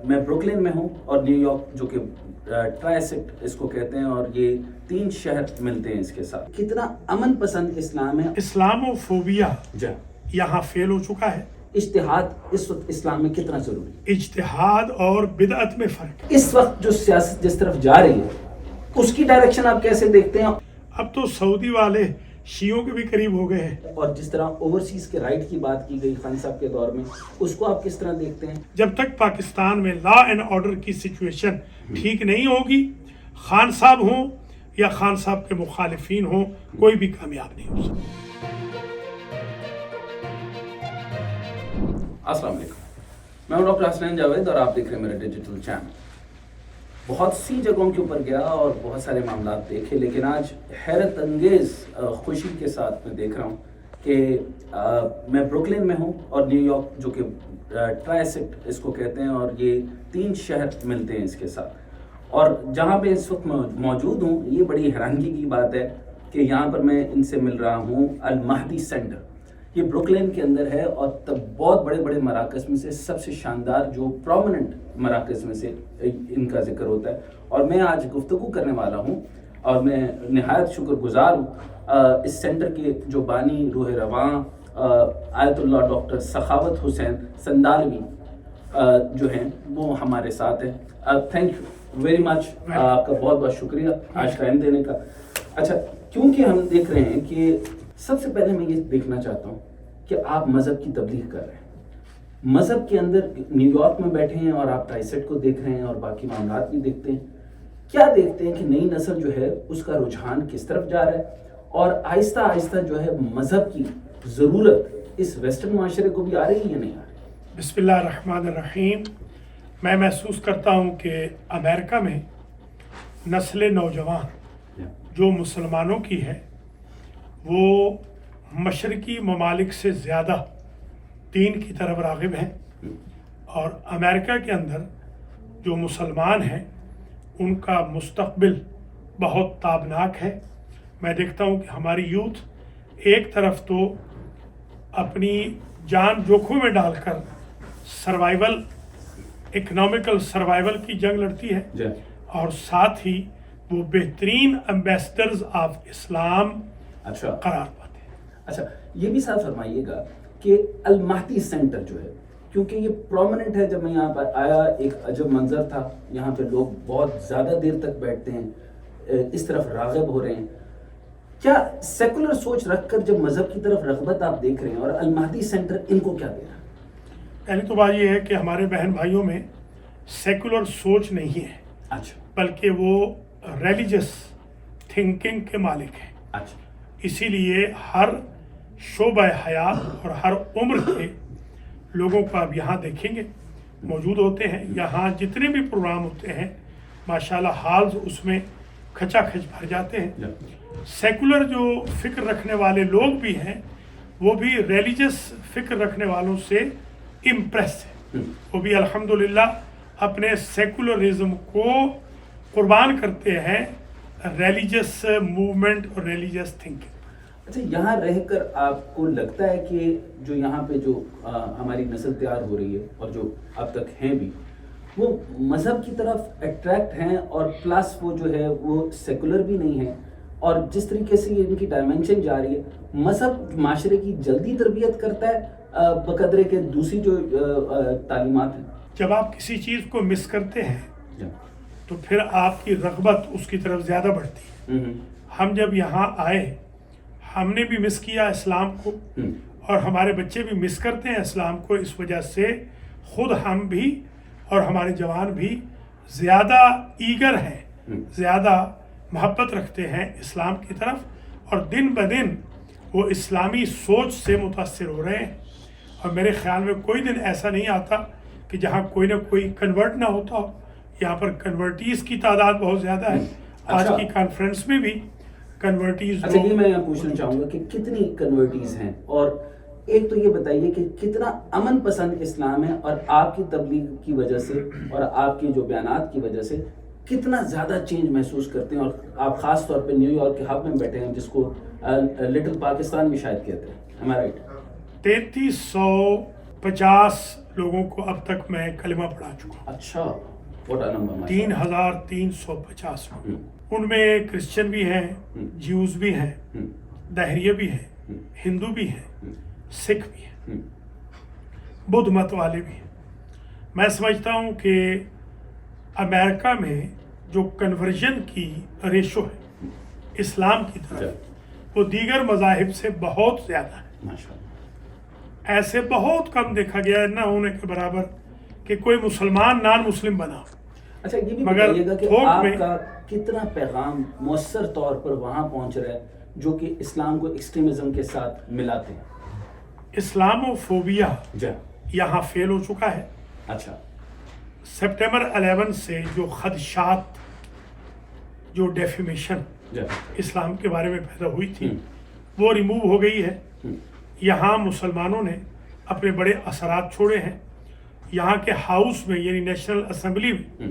میں بروکلن میں ہوں اور نیو یارک جو کہ ٹرائسٹ اس کو کہتے ہیں، اور یہ 3 شہر ملتے ہیں اس کے ساتھ. کتنا امن پسند اسلام ہے. اسلامو فوبیا جی یہاں فیل ہو چکا ہے. اجتہاد اس وقت اسلام میں کتنا ضروری ہے؟ اجتہاد اور بدعت میں فرق ہے. اس وقت جو سیاست جس طرف جا رہی ہے اس کی ڈائریکشن آپ کیسے دیکھتے ہیں؟ اب تو سعودی والے شیعوں کے بھی قریب ہو گئے ہیں. اور جس طرح اوورسیز کے رائٹ کی بات کی گئی خان صاحب کے دور میں، اس کو آپ کس طرح دیکھتے ہیں؟ جب تک پاکستان میں لا اینڈ آرڈر کی سچویشن ٹھیک نہیں ہوگی، خان صاحب ہوں یا خان صاحب کے مخالفین ہوں، کوئی بھی کامیاب نہیں ہو سکتا. السلام علیکم، میں ہوں ڈاکٹر حسنین جاوید اور آپ دیکھ رہے ہیں میرے ڈیجیٹل چینل. بہت سی جگہوں کے اوپر گیا اور بہت سارے معاملات دیکھے، لیکن آج حیرت انگیز خوشی کے ساتھ میں دیکھ رہا ہوں کہ میں بروکلن میں ہوں اور نیو یارک جو کہ ٹرائسٹ اس کو کہتے ہیں، اور یہ 3 شہر ملتے ہیں اس کے ساتھ. اور جہاں پہ اس وقت موجود ہوں، یہ بڑی حیرانگی کی بات ہے کہ یہاں پر میں ان سے مل رہا ہوں المہدی سینٹر. یہ بروکلن کے اندر ہے اور تب بہت بڑے بڑے مراکز میں سے سب سے شاندار جو پرومیننٹ مراکز میں سے ان کا ذکر ہوتا ہے. اور میں آج گفتگو کرنے والا ہوں اور میں نہایت شکر گزار ہوں اس سینٹر کے جو بانی روح رواں آیت اللہ ڈاکٹر سخاوت حسین سندالوی جو ہیں وہ ہمارے ساتھ ہیں. تھینک یو ویری مچ، آپ کا بہت بہت شکریہ آج ٹائم دینے کا. اچھا، کیونکہ ہم دیکھ رہے ہیں کہ سب سے پہلے میں یہ دیکھنا چاہتا ہوں کہ آپ مذہب کی تبلیغ کر رہے ہیں، مذہب کے اندر نیو یارک میں بیٹھے ہیں اور آپ ٹرائسٹ کو دیکھ رہے ہیں اور باقی معاملات بھی دیکھتے ہیں. کیا دیکھتے ہیں کہ نئی نسل جو ہے اس کا رجحان کس طرف جا رہا ہے، اور آہستہ آہستہ جو ہے مذہب کی ضرورت اس ویسٹرن معاشرے کو بھی آ رہی ہے یا نہیں آ رہی؟ بسم اللہ الرحمن الرحیم. میں محسوس کرتا ہوں کہ امریکہ میں نسل نوجوان جو مسلمانوں کی ہے وہ مشرقی ممالک سے زیادہ دین کی طرف راغب ہیں، اور امریکہ کے اندر جو مسلمان ہیں ان کا مستقبل بہت تابناک ہے. میں دیکھتا ہوں کہ ہماری یوتھ ایک طرف تو اپنی جان جوکھوں میں ڈال کر سروائیول، اکنامیکل سروائیول کی جنگ لڑتی ہے، اور ساتھ ہی وہ بہترین ایمبیسڈرز آف اسلام قرار پاتے ہیں. اچھا، یہ بھی صاف فرمائیے گا کہ المہدی سینٹر جو ہے، کیونکہ یہ پرومیننٹ ہے، جب میں یہاں پر آیا ایک عجب منظر تھا. یہاں پہ لوگ بہت زیادہ دیر تک بیٹھتے ہیں، اس طرف راغب ہو رہے ہیں. کیا سیکولر سوچ رکھ کر جب مذہب کی طرف رغبت آپ دیکھ رہے ہیں، اور المہدی سینٹر ان کو کیا دے رہا ہے؟ پہلی تو بات یہ ہے کہ ہمارے بہن بھائیوں میں سیکولر سوچ نہیں ہے، اچھا، بلکہ وہ ریلیجس تھنکنگ کے مالک ہیں. اچھا، اسی لیے ہر شعبہ حیات اور ہر عمر کے لوگوں کو آپ یہاں دیکھیں گے موجود ہوتے ہیں. یہاں جتنے بھی پروگرام ہوتے ہیں ماشاءاللہ ہالز اس میں کھچا کھچ بھر جاتے ہیں. سیکولر جو فکر رکھنے والے لوگ بھی ہیں وہ بھی ریلیجس فکر رکھنے والوں سے امپریس ہیں. وہ بھی الحمدللہ اپنے سیکولرزم کو قربان کرتے ہیں ریلیجس موومنٹ اور ریلیجس تھنکنگ. اچھا، یہاں رہ کر آپ کو لگتا ہے کہ جو یہاں پہ جو ہماری نسل تیار ہو رہی ہے اور جو اب تک ہیں بھی، وہ مذہب کی طرف اٹریکٹ ہیں، اور پلس وہ جو ہے وہ سیکولر بھی نہیں ہے، اور جس طریقے سے یہ ان کی ڈائمنشن جا رہی ہے، مذہب معاشرے کی جلدی تربیت کرتا ہے بقدرے کے دوسری جو تعلیمات ہیں؟ جب آپ کسی چیز کو مس کرتے ہیں تو پھر آپ کی رغبت اس کی طرف زیادہ بڑھتی ہے. ہم جب یہاں آئے ہم نے بھی مس کیا اسلام کو، اور ہمارے بچے بھی مس کرتے ہیں اسلام کو. اس وجہ سے خود ہم بھی اور ہمارے جوان بھی زیادہ ایگر ہیں، زیادہ محبت رکھتے ہیں اسلام کی طرف، اور دن بدن وہ اسلامی سوچ سے متاثر ہو رہے ہیں. اور میرے خیال میں کوئی دن ایسا نہیں آتا کہ جہاں کوئی نہ کوئی کنورٹ نہ ہوتا ہو. یہاں پر کنورٹیز کی تعداد بہت زیادہ ہے. آج کی کانفرنس میں بھی کنورٹیز. اچھا، یہ میں یہاں پوچھنا چاہوں گا کہ کتنی کنورٹیز ہیں، اور ایک تو یہ بتائیے کہ کتنا امن پسند اسلام ہے، اور آپ کی تبلیغ کی وجہ سے اور آپ کے جو بیانات کی وجہ سے کتنا زیادہ چینج محسوس کرتے ہیں. اور آپ خاص طور پہ نیو یارک کے ہب میں بیٹھے ہیں جس کو لٹل پاکستان بھی شاید کہتے ہیں. Am I right؟ 3300 50 لوگوں کو اب تک میں کلمہ پڑھا چکا ہوں. اچھا، what a number, 3350 ان میں کرسچن بھی ہیں, جیوز بھی ہیں, دہریے بھی ہیں, ہندو بھی ہیں, سکھ بھی ہیں, بدھ مت والے بھی ہیں. میں سمجھتا ہوں کہ امریکہ میں جو کنورژن کی ریشو ہے اسلام کی طرف وہ دیگر مذاہب سے بہت زیادہ ہے. ایسے بہت کم دیکھا گیا ہے نہ ہونے کے برابر کہ کوئی مسلمان نان مسلم بنا. اچھا، یہ بھی مگر بتائیے گا کہ تھوک آپ میں کا کتنا پیغام مؤثر طور پر وہاں پہنچ رہا ہے جو کہ اسلام کو ایکسٹریمزم کے ساتھ ملاتے ہیں؟ اسلامو فوبیا جی. یہاں فیل ہو چکا ہے. اچھا. سپٹمبر 11 سے جو خدشات, جو ڈیفیمیشن جی. اسلام کے بارے میں پیدا ہوئی تھی وہ ریموو ہو گئی ہے. یہاں مسلمانوں نے اپنے بڑے اثرات چھوڑے ہیں. یہاں کے ہاؤس میں یعنی نیشنل اسمبلی میں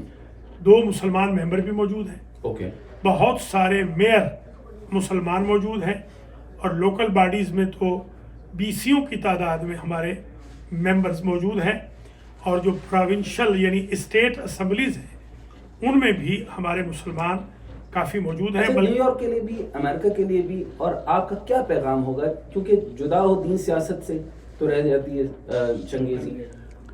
2 مسلمان ممبر بھی موجود ہیں. اوکے. بہت سارے میئر مسلمان موجود ہیں اور لوکل باڈیز میں تو BCوں کی تعداد میں ہمارے ممبرز موجود ہیں, اور جو پروونشل یعنی اسٹیٹ اسمبلیز ہیں ان میں بھی ہمارے مسلمان کافی موجود ہیں. نیو یارک کے لیے بھی, امریکہ کے لیے بھی, اور آپ کا کیا پیغام ہوگا؟ کیونکہ جدا ہو دین سیاست سے تو رہ جاتی ہے چنگیزی.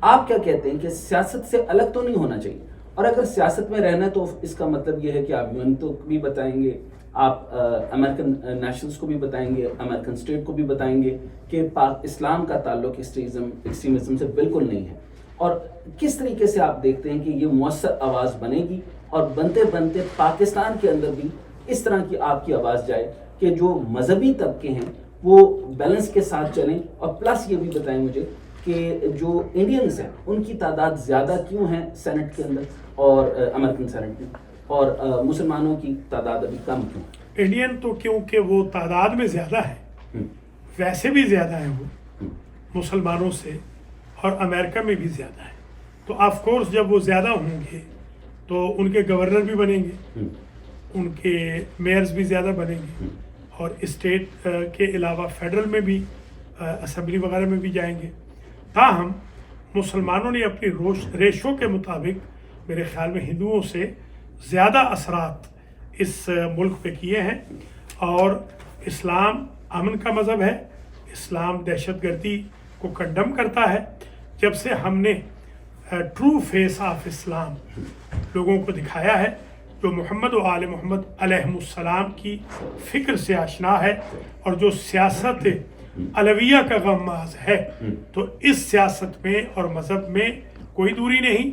آپ کیا کہتے ہیں کہ سیاست سے الگ تو نہیں ہونا چاہیے, اور اگر سیاست میں رہنا تو اس کا مطلب یہ ہے کہ آپ UN تو بھی بتائیں گے, آپ امریکن نیشنلز کو بھی بتائیں گے, امریکن اسٹیٹ کو بھی بتائیں گے کہ اسلام کا تعلق ایکسٹریمزم سے بالکل نہیں ہے, اور کس طریقے سے آپ دیکھتے ہیں کہ یہ مؤثر آواز بنے گی اور بنتے بنتے پاکستان کے اندر بھی اس طرح کی آپ کی آواز جائے کہ جو مذہبی طبقے ہیں وہ بیلنس کے ساتھ چلیں, اور پلس یہ بھی بتائیں مجھے کہ جو انڈینز ہیں ان کی تعداد زیادہ کیوں ہیں سینٹ کے اندر اور امریکن سینٹ میں, اور مسلمانوں کی تعداد ابھی کم کیوں؟ انڈین تو کیونکہ وہ تعداد میں زیادہ ہے, ویسے بھی زیادہ ہیں وہ مسلمانوں سے, اور امریکہ میں بھی زیادہ ہے. تو آف کورس جب وہ زیادہ ہوں گے تو ان کے گورنر بھی بنیں گے, ان کے میئرز بھی زیادہ بنیں گے, اور اسٹیٹ کے علاوہ فیڈرل میں بھی اسمبلی وغیرہ میں بھی جائیں گے. تاہم مسلمانوں نے اپنی ریشو کے مطابق میرے خیال میں ہندوؤں سے زیادہ اثرات اس ملک پہ کیے ہیں, اور اسلام امن کا مذہب ہے, اسلام دہشت گردی کو کنڈم کرتا ہے. جب سے ہم نے ٹرو فیس آف اسلام لوگوں کو دکھایا ہے, جو محمد و آل محمد علیہ السلام کی فکر سے آشنا ہے اور جو سیاست علویہ کا غماز ہے, تو اس سیاست میں اور مذہب میں کوئی دوری نہیں.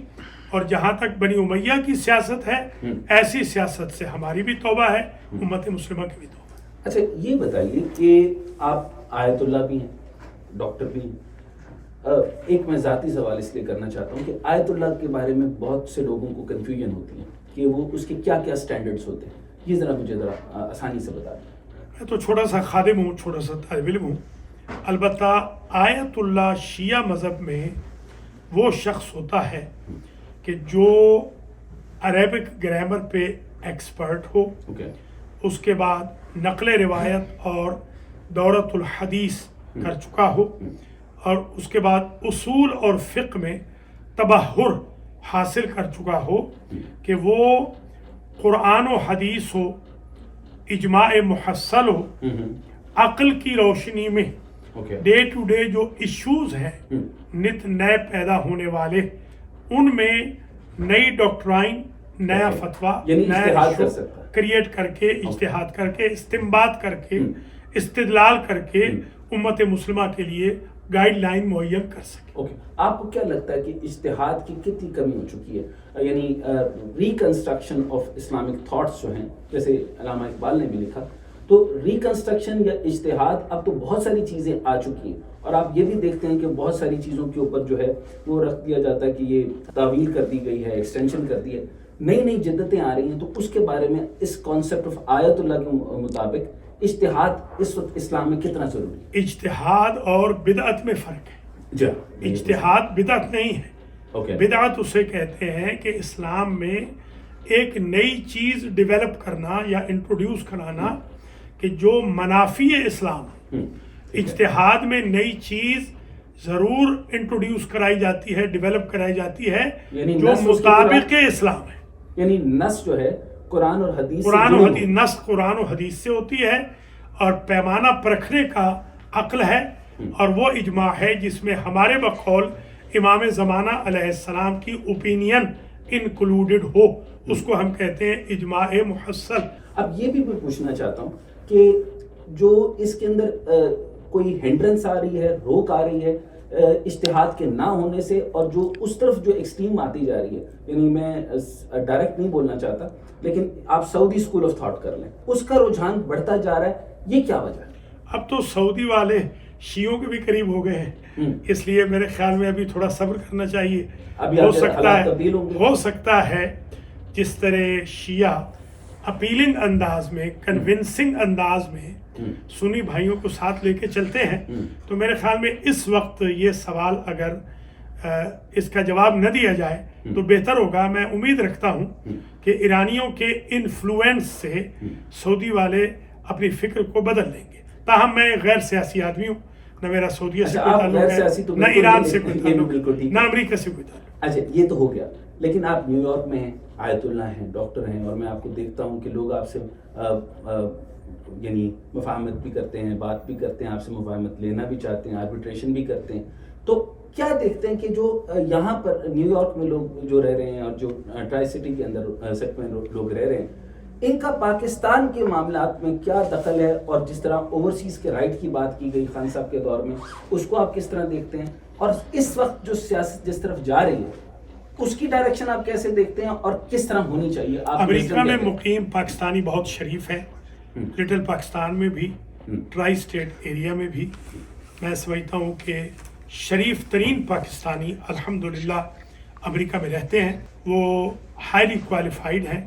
اور جہاں تک بنی امیہ کی سیاست ہے, ایسی سیاست سے ہماری بھی توبہ ہے, امت مسلمہ کی بھی توبہ. اچھا, یہ بتائیے کہ آپ آیت اللہ بھی ہیں, ڈاکٹر بھی ہیں. ایک میں ذاتی سوال اس لیے کرنا چاہتا ہوں کہ آیت اللہ کے بارے میں بہت سے لوگوں کو کنفیوژن ہوتی ہے کہ وہ اس کے کیا کیا سٹینڈرڈز ہوتے ہیں. یہ ذرا مجھے آسانی سے بتا دیں. میں تو چھوٹا سا خادم ہوں, چھوٹا سا طالب علم ہوں. البتہ آیت اللہ شیعہ مذہب میں وہ شخص ہوتا ہے کہ جو عربک گرامر پہ ایکسپرٹ ہو, اس کے بعد نقل روایت اور دورۃ الحدیث کر چکا ہو, اور اس کے بعد اصول اور فقہ میں تبحر حاصل کر چکا ہو, کہ وہ قرآن و حدیث ہو, اجماع محصل ہو, عقل کی روشنی میں ڈے ٹو ڈے جو ایشوز ہیں نت نئے پیدا ہونے والے, ان میں نئی ڈاکٹرائن, نیا فتویٰ, نیا کریٹ کر کے, اجتہاد کر کے, استنباط کر کے, استدلال کر کے امت مسلمہ کے لیے گائیڈ لائن معین کر سکے. آپ کو کیا لگتا ہے کہ اجتہاد کی کتنی کمی ہو چکی ہے؟ یعنی ریکنسٹرکشن آف اسلامک تھاٹس جو ہیں, جیسے علامہ اقبال نے بھی لکھا, تو ریکنسٹرکشن یا اجتہاد, اب تو بہت ساری چیزیں آ چکی ہیں, اور آپ یہ بھی دیکھتے ہیں کہ بہت ساری چیزوں کے اوپر جو ہے وہ رکھ دیا جاتا ہے کہ یہ تعویل کر دی گئی ہے, ایکسٹینشن کر دی ہے, نئی نئی جدتیں آ رہی ہیں. تو اس کے بارے میں اس کانسیپٹ آف آیت اللہ کے مطابق اجتہاد اس وقت اسلام میں کتنا ضروری ہے؟ اجتہاد اور بدعت میں فرق ہے. اجتہاد بدعت نہیں ہے. بدعت اسے کہتے ہیں کہ اسلام میں ایک نئی چیز ڈیولپ کرنا یا انٹروڈیوس کرانا کہ جو منافی اسلام. اجتہاد میں نئی چیز ضرور انٹروڈیوس کرائی جاتی ہے، ڈیولپ کرائی جاتی ہے، یعنی جو مطابق اسلام ہے. یعنی نص جو ہے قرآن اور حدیث قرآن و حدیث، نص قرآن و حدیث سے ہوتی ہے، اور پیمانہ پرکھنے کا عقل ہے، اور وہ اجماع ہے جس میں ہمارے بقول امام زمانہ علیہ السلام کی اوپینین انکلوڈڈ ہو، اس کو ہم کہتے ہیں اجماع محصل. اب یہ بھی میں پوچھنا چاہتا ہوں کہ جو اس کے اندر کوئی ہنڈرنس آ رہی ہے، روک آ رہی ہے اجتہاد کے نہ ہونے سے، اور جو اس طرف جو ایکسٹریم آتی جا رہی ہے، یعنی میں ڈائریکٹ نہیں بولنا چاہتا لیکن آپ سعودی اسکول آف تھاٹ کر لیں، اس کا رجحان بڑھتا جا رہا ہے، یہ کیا وجہ ہے؟ اب تو سعودی والے شیعوں کے بھی قریب ہو گئے ہیں، اس لیے میرے خیال میں ابھی تھوڑا صبر کرنا چاہیے. ہو سکتا ہے جس طرح شیعہ اپیلنگ انداز میں، کنونسنگ انداز میں سنی بھائیوں کو ساتھ لے کے چلتے ہیں، تو میرے خیال میں اس وقت یہ سوال اگر اس کا جواب نہ دیا جائے تو بہتر ہوگا. میں امید رکھتا ہوں کہ ایرانیوں کے انفلوئنس سے سعودی والے اپنی فکر کو بدل لیں گے. تاہم میں غیر سیاسی آدمی ہوں، نہ میرا سعودیہ سے کوئی تعلق ہے، نہ ایران سے کوئی تعلق ہے، نہ امریکہ سے کوئی تعلق. اچھا یہ تو ہو گیا، لیکن آپ نیو یارک میں ہیں، آیت اللہ ہیں، ڈاکٹر ہیں، اور میں آپ کو دیکھتا ہوں کہ لوگ آپ سے یعنی مفاہمت بھی کرتے ہیں، بات بھی کرتے ہیں، آپ سے مفاہمت لینا بھی چاہتے ہیں، آربیٹریشن بھی کرتے ہیں. تو کیا دیکھتے ہیں کہ جو یہاں پر نیو یارک میں لوگ جو رہ رہے ہیں، اور جو ٹرائی سٹی کے اندر سیٹ میں لوگ رہ رہے ہیں، ان کا پاکستان کے معاملات میں کیا دخل ہے؟ اور جس طرح اوورسیز کے رائٹ کی بات کی گئی خان صاحب کے دور میں، اس کو آپ کس طرح دیکھتے ہیں؟ اور اس وقت جو سیاست جس طرف جا رہی ہے اس کی ڈائریکشن آپ کیسے دیکھتے ہیں اور کس طرح ہونی چاہیے؟ امریکہ میں مقیم پاکستانی بہت شریف ہے، لٹل پاکستان میں بھی، ٹرائی اسٹیٹ ایریا میں بھی. میں سمجھتا ہوں کہ شریف ترین پاکستانی الحمدللہ امریکہ میں رہتے ہیں. وہ ہائیلی کوالیفائڈ ہیں،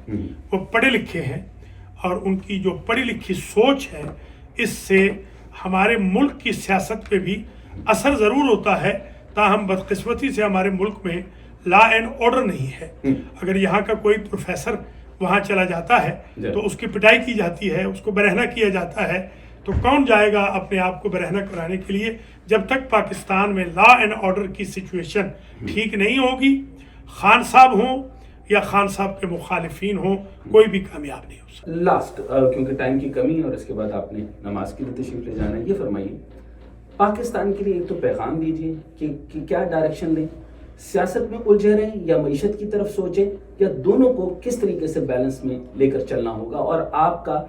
وہ پڑھے لکھے ہیں، اور ان کی جو پڑھی لکھی سوچ ہے اس سے ہمارے ملک کی سیاست پہ بھی اثر ضرور ہوتا ہے. تاہم بدقسمتی سے ہمارے ملک میں لا اینڈ آرڈر نہیں ہے. اگر یہاں کا کوئی پروفیسر وہاں چلا جاتا ہے تو اس کی پٹائی کی جاتی ہے، اس کو برہنہ کیا جاتا ہے. تو کون جائے گا اپنے آپ کو برہنہ کرانے کے لیے؟ جب تک پاکستان میں لا اینڈ آرڈر کی سچویشن ٹھیک نہیں ہوگی، خان صاحب ہوں یا خان صاحب کے مخالفین ہوں، کوئی بھی کامیاب نہیں ہو سکتا. لاسٹ کیونکہ ٹائم کی کمی ہے اور اس کے بعد آپ نے نماز کی بھی تشریف لے جانا ہے، یہ فرمائیے پاکستان کے لیے ایک تو پیغام دیجیے کہ کیا ڈائریکشن لیں، سیاست میں الجھے رہیں یا معیشت کی طرف سوچیں، یا دونوں کو کس طریقے سے بیلنس میں لے کر چلنا ہوگا؟ اور آپ کا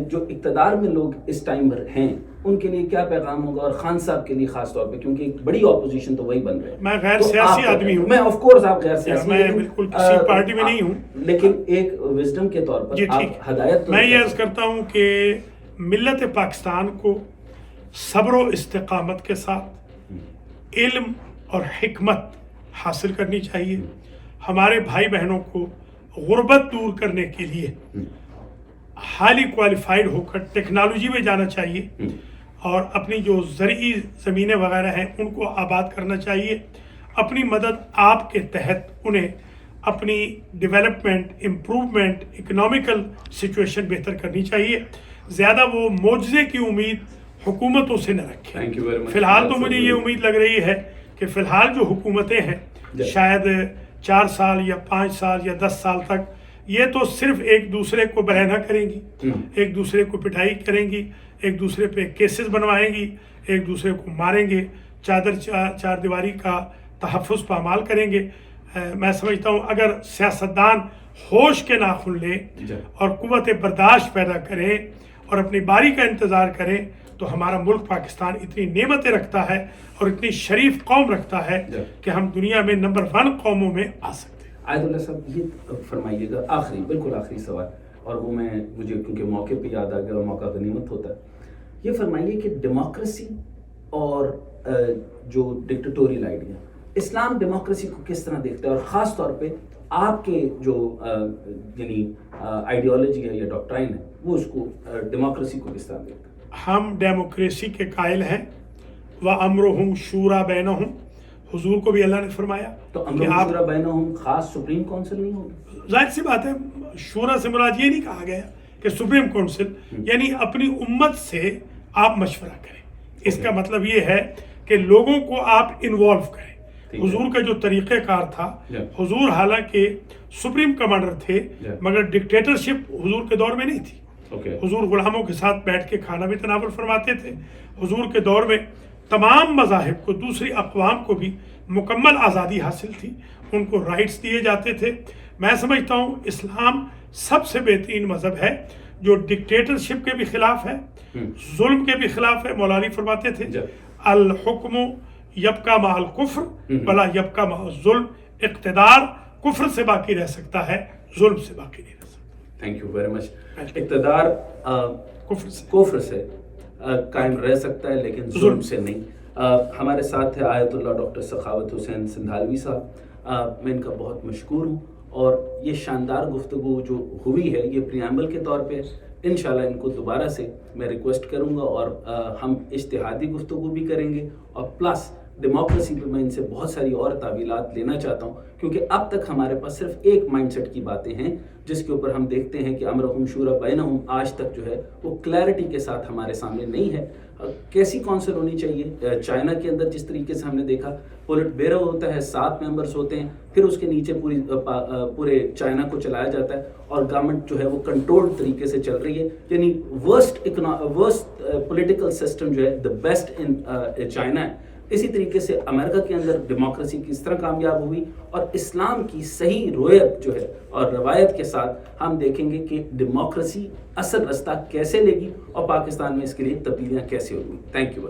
جو اقتدار میں لوگ اس ٹائم پر ہیں ان کے لیے کیا پیغام ہوگا، اور خان صاحب کے لیے خاص طور پہ، کیونکہ ایک بڑی اپوزیشن تو وہی بن رہے ہیں. میں غیر سیاسی آدمی ہوں. میں آف کورس آپ غیر سیاسی، میں بالکل کسی پارٹی میں نہیں ہوں، لیکن ایک وزڈم کے طور پر آپ ہدایت. میں یہ عرض کرتا ہوں کہ ملت پاکستان کو صبر و استقامت کے ساتھ علم اور حکمت حاصل کرنی چاہیے. ہمارے بھائی بہنوں کو غربت دور کرنے کے لیے ہائیلی کوالیفائڈ ہو کر ٹیکنالوجی میں جانا چاہیے، اور اپنی جو زرعی زمینیں وغیرہ ہیں ان کو آباد کرنا چاہیے. اپنی مدد آپ کے تحت انہیں اپنی ڈیولپمنٹ، امپروومنٹ، اکنامیکل سچویشن بہتر کرنی چاہیے. زیادہ وہ معجزے کی امید حکومتوں سے نہ رکھیں. فی الحال تو مجھے یہ امید لگ رہی ہے کہ فی الحال جو حکومتیں ہیں شاید 4 سال یا 5 سال یا 10 سال تک یہ تو صرف ایک دوسرے کو برہنہ کریں گی، ایک دوسرے کو پٹائی کریں گی، ایک دوسرے پہ کیسز بنوائیں گی، ایک دوسرے کو ماریں گے، چار دیواری کا تحفظ پامال کریں گے. میں سمجھتا ہوں اگر سیاستدان ہوش کے ناخن لیں اور قوت برداشت پیدا کریں اور اپنی باری کا انتظار کریں تو ہمارا ملک پاکستان اتنی نعمتیں رکھتا ہے اور اتنی شریف قوم رکھتا ہے کہ ہم دنیا میں نمبر 1 قوموں میں آ سکتے ہیں. آیت اللہ صاحب یہ فرمائیے گا آخری، بالکل آخری سوال، اور وہ مجھے کیونکہ موقع پہ یاد آ گیا اور موقع غنیمت ہوتا ہے، یہ فرمائیے کہ ڈیموکریسی اور جو ڈکٹیٹوریل آئیڈیا، اسلام ڈیموکریسی کو کس طرح دیکھتا ہے، اور خاص طور پہ آپ کے جو یعنی آئیڈیالوجی ہے یا ڈاکٹرائن ہے وہ اس کو ڈیموکریسی کو کس طرح دیکھتا ہے؟ ہم ڈیموکریسی کے قائل ہیں. وَأَمْرُهُمْ شُورَى بَيْنَهُمْ، حضور کو بھی اللہ نے فرمایا تو امرهم شورى بینہم خاص سپریم کونسل نہیں ہوگی؟ ظاہر سی بات ہے، شورا سے مراد یہ نہیں کہا گیا کہ سپریم کونسل، یعنی اپنی امت سے آپ مشورہ کریں. اس کا مطلب یہ ہے کہ لوگوں کو آپ انوالو کریں. ٹھیک ہے. حضور کا جو طریقہ کار تھا، Yeah. حضور حالانکہ سپریم کمانڈر تھے Yeah. مگر ڈکٹیٹرشپ حضور کے دور میں نہیں تھی. اوکے. حضور غلاموں کے ساتھ بیٹھ کے کھانا بھی تناول فرماتے تھے. حضور کے دور میں تمام مذاہب کو، دوسری اقوام کو بھی مکمل آزادی حاصل تھی، ان کو رائٹس دیے جاتے تھے. میں سمجھتا ہوں اسلام سب سے بہترین مذہب ہے جو ڈکٹیٹرشپ کے بھی خلاف ہے، ظلم کے بھی خلاف ہے. مولانا فرماتے تھے الحکم یبقا مع الکفر ولا یبقا مع الظلم. اقتدار کفر سے باقی رہ سکتا ہے، ظلم سے باقی نہیں رہ سکتا. Thank you very much. اقتدار کفر سے قائم رہ سکتا ہے لیکن ظلم سے نہیں. ہمارے ساتھ ہے آیت اللہ ڈاکٹر سخاوت حسین سندھالوی صاحب. میں ان کا بہت مشکور ہوں اور یہ شاندار گفتگو جو ہوئی ہے یہ پریامبل کے طور پہ انشاءاللہ ان کو دوبارہ سے میں ریکویسٹ کروں گا اور ہم اجتہادی گفتگو بھی کریں گے اور پلس ڈیموکریسی پہ میں ان سے بہت ساری اور تعویلات لینا چاہتا ہوں کیونکہ اب تک ہمارے پاس صرف ایک مائنڈ سیٹ کی باتیں ہیں جس کے اوپر ہم دیکھتے ہیں کہ امرہم شورا بینہم آج تک جو ہے وہ کلیئرٹی کے ساتھ ہمارے سامنے نہیں ہے. کیسی کونسل ہونی چاہیے؟ چائنا کے اندر جس طریقے سے ہم نے دیکھا پولٹ بیورو ہوتا ہے، 7 ممبرس ہوتے ہیں، پھر اس کے نیچے پورے چائنا کو چلایا جاتا ہے اور گورنمنٹ جو ہے وہ کنٹرول طریقے سے چل رہی ہے. یعنی ورسٹ پولیٹیکل سسٹم جو ہے دا بیسٹ ان چائنا ہے. اسی طریقے سے امریکہ کے اندر ڈیموکریسی کس طرح کامیاب ہوئی اور اسلام کی صحیح رویت جو ہے اور روایت کے ساتھ ہم دیکھیں گے کہ ڈیموکریسی اصل رستہ کیسے لے گی اور پاکستان میں اس کے لیے تبدیلیاں کیسے ہوگی. Thank you.